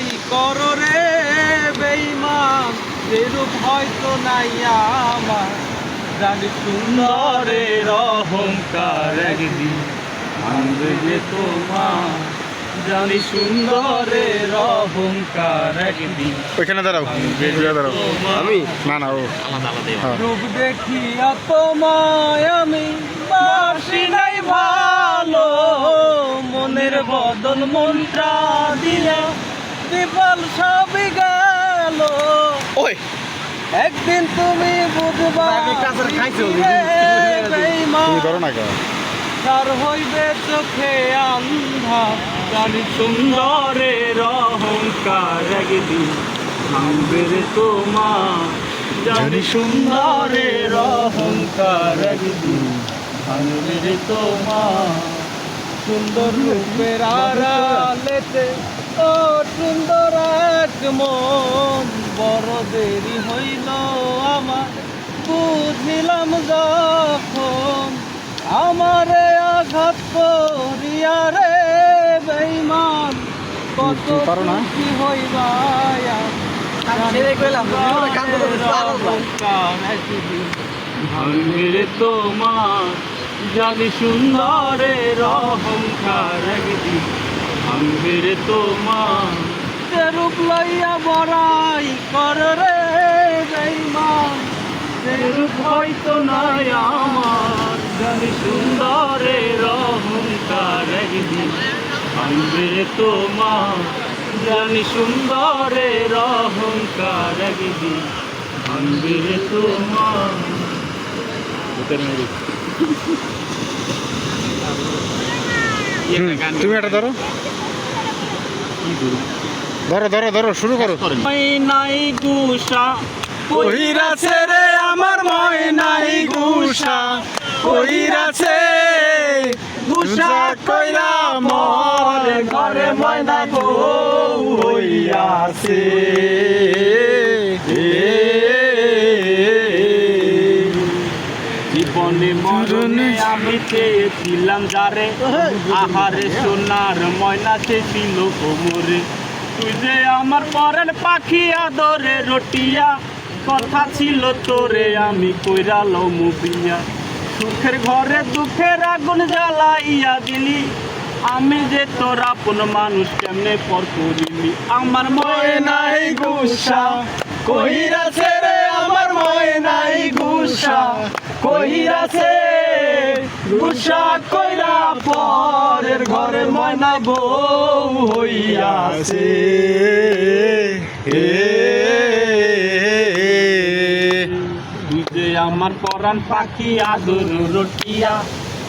বড়াই করো রে বেঈমান, এরূপ হয়তো নাই আমার। জানি সুন্দরের অহংকার একদিন ভাঙবে যে তোমার, জানি সুন্দরের অহংকার একদিন। ওইখানে দাঁড়াও, দাঁড়াও। আমি না না, ও রূপ দেখিয়া তোমায় আমি বাসি নাই ভালো, মনের বদল মন্ত্রা দিয়া বিফল সবই গেল। ওই একদিন তুমি বুঝবা তুমি ধরো না কেন? তার হইবে চোখে আন্ধা, জানি সুন্দরের অহংকার একদিন ভাঙবে রে তোমার, জানি সুন্দরের অহংকার একদিন ভাঙবে রে তোমার। সুন্দর রূপের আড়ালেতে ও সুন্দর এক মন, বড় দেরি হইল আমার বুঝিলাম যখন, আমারে আঘাত করিয়া রে বেঈমান, কত খুশি হইবা ভাঙবে রে তোমার, জানি সুন্দরের অহংকার একদিন ভাঙবে রে তোমার। রূপ লইয়া বড়াই কর রে বেঈমান, রূপ হয়তো নাই আমার। জানি সুন্দরের অহংকার একদিন ভাঙবে রে তোমার, জানি সুন্দরের অহংকার একদিন ভাঙবে রে তোমার। তুমি এটা ধরো, ধরো ধরো ধরো, শুরু করো। নাই গুসা কহিরাছে রে আমার ময়নাই গুসা কহিরাছে, গুসা কইরা মর ঘরে ময়না বউ হইয়াছে। জীবনে মরণে আমি চেয়েছিলাম যারে, আহারে সোনার ময়না চেয়েছিল কোমরে। তুই যে আমার পরের পাখি আদরে রটিয়া, কথা ছিল তোরে আমি কইরা লমু বিয়া। সুখের ঘরে দুঃখের আগুন জ্বালাইয়া দিলি, আমি যে তোর আপন মানুষ কেমনে পর করিলি। আমার ময়নাই গুসা কহিরাছে রে আমার ময়নাই গুসা কহিরাছে, গুসা কইরা পরের ঘরে ময়না বউ হইয়াছে। তুই যে আমার পরাণ পাখি আদর রটিয়া,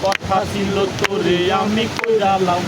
কথা ছিল তোরে আমি কইরালাম।